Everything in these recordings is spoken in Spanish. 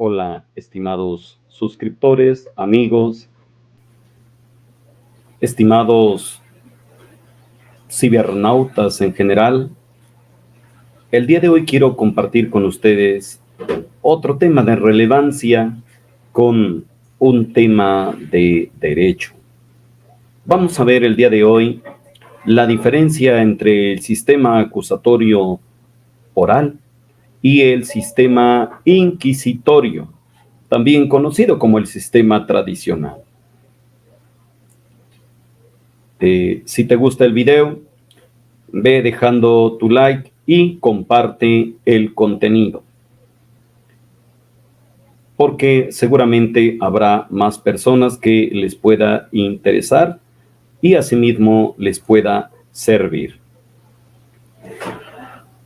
Hola, estimados suscriptores, amigos, estimados cibernautas en general. El día de hoy quiero compartir con ustedes otro tema de relevancia con un tema de derecho. Vamos a ver el día de hoy la diferencia entre el sistema acusatorio oral y el sistema inquisitorio, también conocido como el sistema tradicional. Si te gusta el video, ve dejando tu like y comparte el contenido, porque seguramente habrá más personas que les pueda interesar y asimismo les pueda servir.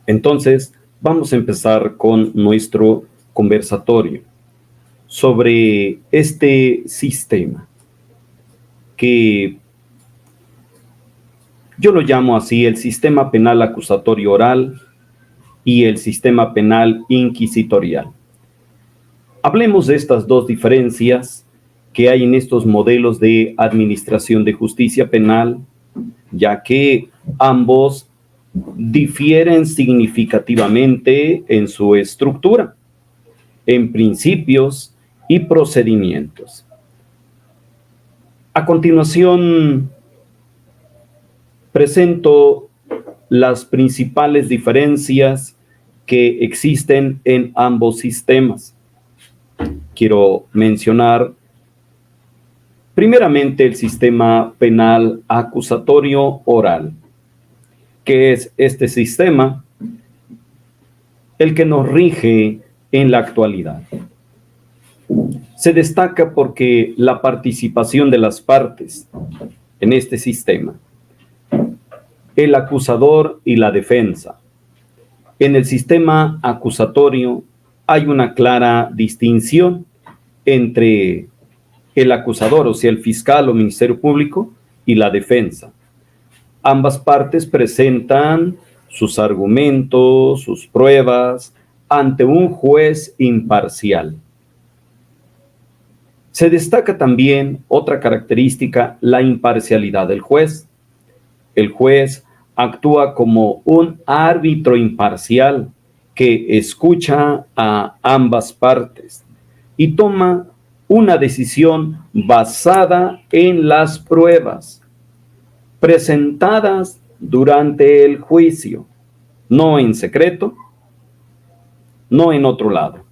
Entonces, vamos a empezar con nuestro conversatorio sobre este sistema que yo lo llamo así: el sistema penal acusatorio oral y el sistema penal inquisitorial. Hablemos de estas dos diferencias que hay en estos modelos de administración de justicia penal, ya que ambos difieren significativamente en su estructura, en principios y procedimientos. A continuación, presento las principales diferencias que existen en ambos sistemas. Quiero mencionar primeramente el sistema penal acusatorio oral, que es este sistema el que nos rige en la actualidad. Se destaca porque la participación de las partes en este sistema, el acusador y la defensa. En el sistema acusatorio hay una clara distinción entre el acusador, o sea, el fiscal o ministerio público, y la defensa. Ambas partes presentan sus argumentos, sus pruebas, ante un juez imparcial. Se destaca también otra característica: la imparcialidad del juez. El juez actúa como un árbitro imparcial que escucha a ambas partes y toma una decisión basada en las pruebas presentadas durante el juicio, no en secreto, no en otro lado.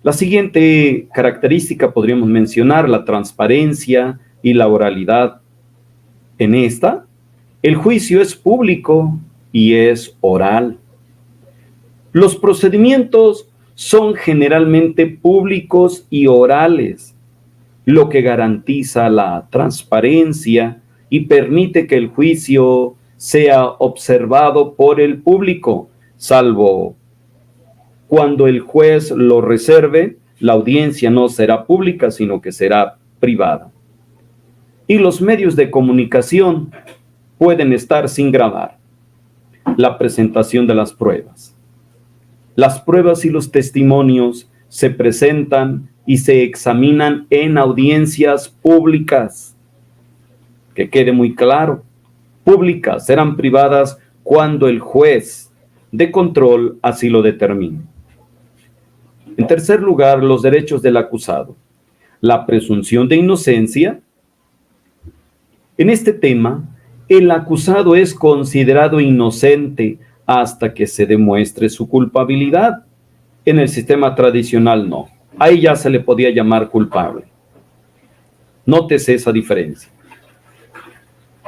La siguiente característica podríamos mencionar la transparencia y la oralidad. En esta, el juicio es público y es oral. Los procedimientos son generalmente públicos y orales, lo que garantiza la transparencia y permite que el juicio sea observado por el público, salvo cuando el juez lo reserve. La audiencia no será pública, sino que será privada. Y los medios de comunicación pueden estar sin grabar. La presentación de las pruebas. Las pruebas y los testimonios se presentan y se examinan en audiencias públicas. Que quede muy claro, públicas, serán privadas cuando el juez de control así lo determine. En tercer lugar, los derechos del acusado. La presunción de inocencia. En este tema, el acusado es considerado inocente hasta que se demuestre su culpabilidad. En el sistema tradicional no. Ahí ya se le podía llamar culpable. Nótese esa diferencia.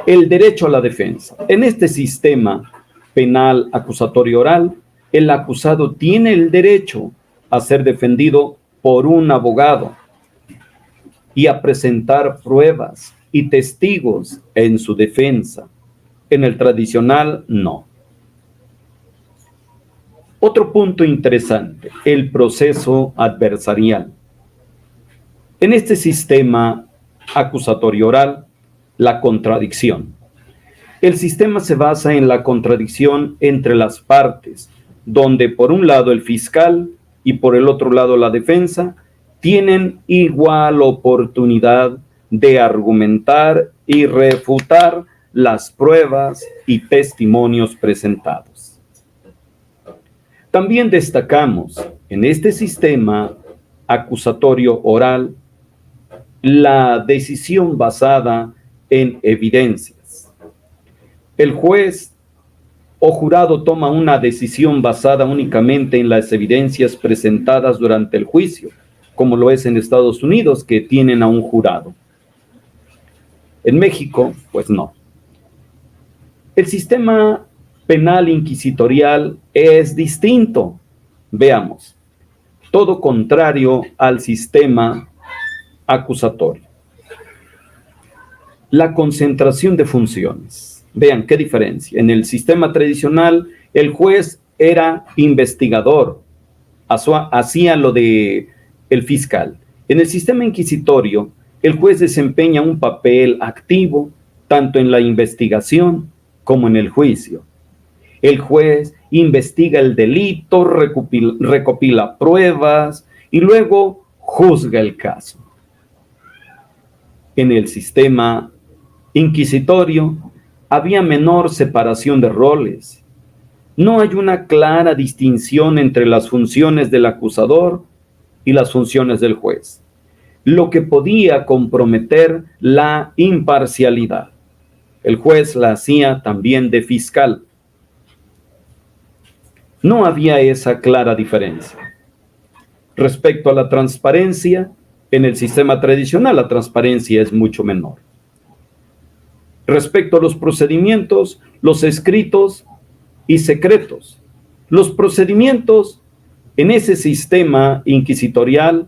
El derecho a la defensa. En este sistema penal acusatorio oral, el acusado tiene el derecho a ser defendido por un abogado y a presentar pruebas y testigos en su defensa. En el tradicional, no. Otro punto interesante, el proceso adversarial. En este sistema acusatorio oral, la contradicción. El sistema se basa en la contradicción entre las partes, donde por un lado el fiscal y por el otro lado la defensa tienen igual oportunidad de argumentar y refutar las pruebas y testimonios presentados. También destacamos en este sistema acusatorio oral la decisión basada en evidencias. El juez o jurado toma una decisión basada únicamente en las evidencias presentadas durante el juicio, como lo es en Estados Unidos, que tienen a un jurado. En México, pues no. El sistema penal inquisitorial es distinto. Veamos, todo contrario al sistema acusatorio. La concentración de funciones. Vean qué diferencia. En el sistema tradicional, el juez era investigador, hacía lo de el fiscal. En el sistema inquisitorio, el juez desempeña un papel activo tanto en la investigación como en el juicio. El juez investiga el delito, recopila pruebas y luego juzga el caso. En el sistema inquisitorio había menor separación de roles. No hay una clara distinción entre las funciones del acusador y las funciones del juez, lo que podía comprometer la imparcialidad. El juez la hacía también de fiscal. No había esa clara diferencia. Respecto a la transparencia, en el sistema tradicional la transparencia es mucho menor. Respecto a los procedimientos, los escritos y secretos. Los procedimientos en ese sistema inquisitorial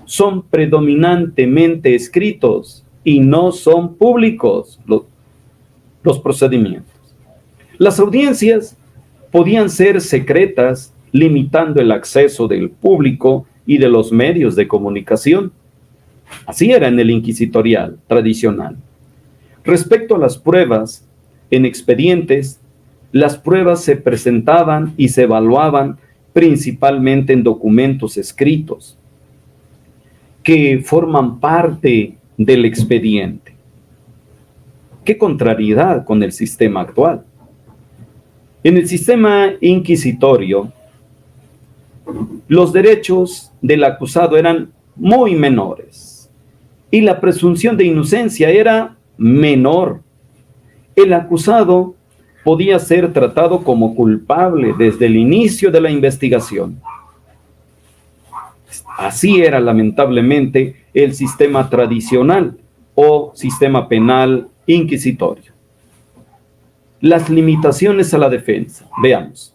son predominantemente escritos y no son públicos los procedimientos. Las audiencias podían ser secretas, limitando el acceso del público y de los medios de comunicación. Así era en el inquisitorial tradicional. Respecto a las pruebas, en expedientes, las pruebas se presentaban y se evaluaban principalmente en documentos escritos que forman parte del expediente. ¿Qué contrariedad con el sistema actual? En el sistema inquisitorio, los derechos del acusado eran muy menores y la presunción de inocencia era menor. El acusado podía ser tratado como culpable desde el inicio de la investigación. Así era lamentablemente el sistema tradicional o sistema penal inquisitorio. Las limitaciones a la defensa. Veamos.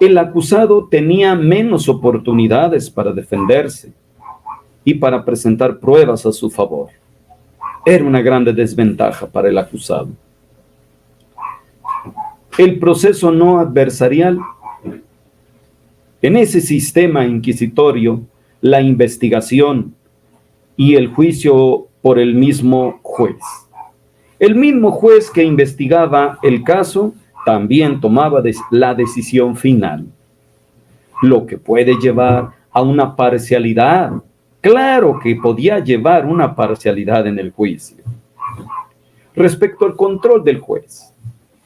el acusado tenía menos oportunidades para defenderse y para presentar pruebas a su favor. Era una grande desventaja para el acusado. El proceso no adversarial. En ese sistema inquisitorio, la investigación y el juicio por el mismo juez. El mismo juez que investigaba el caso también tomaba la decisión final, lo que puede llevar a una parcialidad. Claro que podía llevar una parcialidad en el juicio. Respecto al control del juez,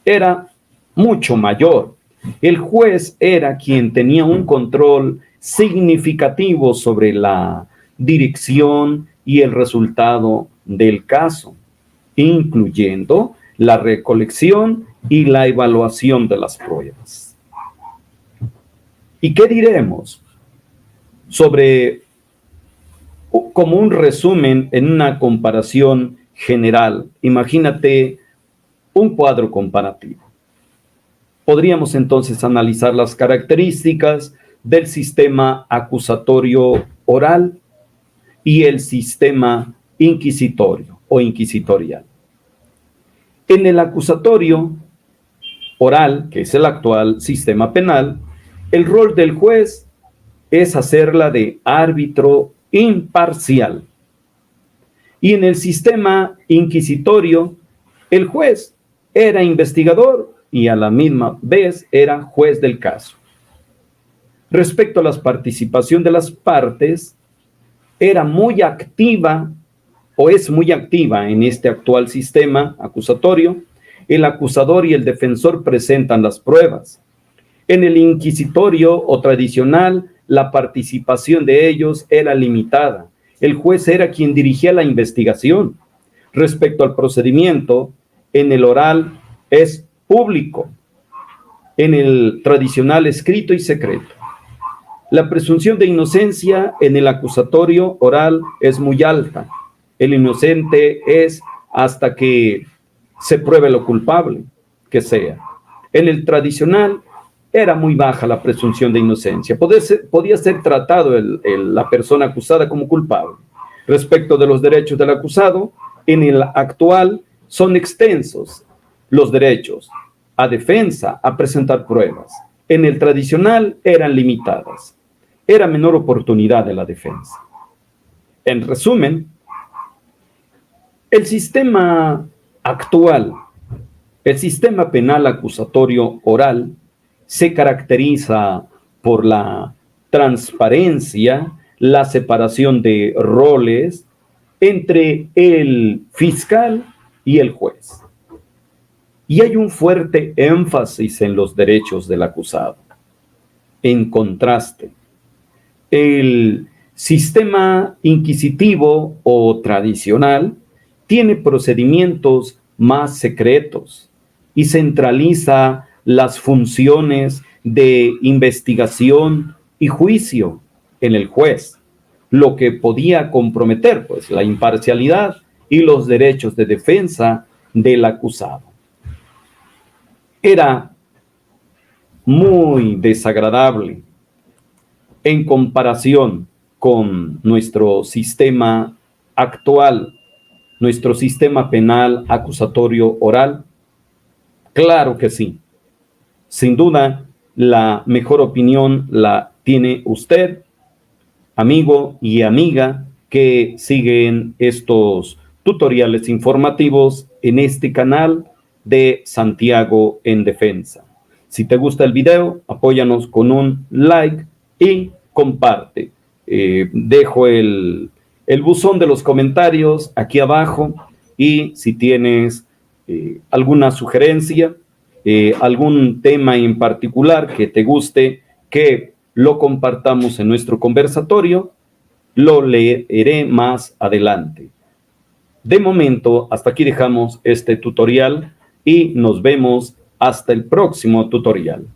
era mucho mayor. El juez era quien tenía un control significativo sobre la dirección y el resultado del caso, incluyendo la recolección y la evaluación de las pruebas. ¿Y qué diremos sobre, como un resumen en una comparación general? Imagínate un cuadro comparativo. Podríamos entonces analizar las características del sistema acusatorio oral y el sistema inquisitorio o inquisitorial. En el acusatorio oral, que es el actual sistema penal, el rol del juez es hacerla de árbitro imparcial. Y en el sistema inquisitorio, el juez era investigador y a la misma vez era juez del caso. Respecto a la participación de las partes, era muy activa o es muy activa en este actual sistema acusatorio. El acusador y el defensor presentan las pruebas. En el inquisitorio o tradicional, la participación de ellos era limitada. El juez era quien dirigía la investigación. Respecto al procedimiento, en el oral es público, en el tradicional escrito y secreto. La presunción de inocencia en el acusatorio oral es muy alta. El inocente es hasta que se pruebe lo culpable que sea. En el tradicional era muy baja la presunción de inocencia. Podía ser tratado la persona acusada como culpable. Respecto de los derechos del acusado, en el actual son extensos los derechos a defensa, a presentar pruebas. En el tradicional eran limitadas. Era menor oportunidad de la defensa. En resumen, el sistema actual, el sistema penal acusatorio oral, se caracteriza por la transparencia, la separación de roles entre el fiscal y el juez. Y hay un fuerte énfasis en los derechos del acusado. En contraste, el sistema inquisitivo o tradicional tiene procedimientos más secretos y centraliza las funciones de investigación y juicio en el juez, lo que podía comprometer, pues, la imparcialidad y los derechos de defensa del acusado. Era muy desagradable en comparación con nuestro sistema actual, nuestro sistema penal acusatorio oral. Claro que sí. Sin duda, la mejor opinión la tiene usted, amigo y amiga, que siguen estos tutoriales informativos en este canal de Santiago en Defensa. Si te gusta el video, apóyanos con un like y comparte. Dejo el buzón de los comentarios aquí abajo y si tienes alguna sugerencia, algún tema en particular que te guste, que lo compartamos en nuestro conversatorio, lo leeré más adelante. De momento, hasta aquí dejamos este tutorial y nos vemos hasta el próximo tutorial.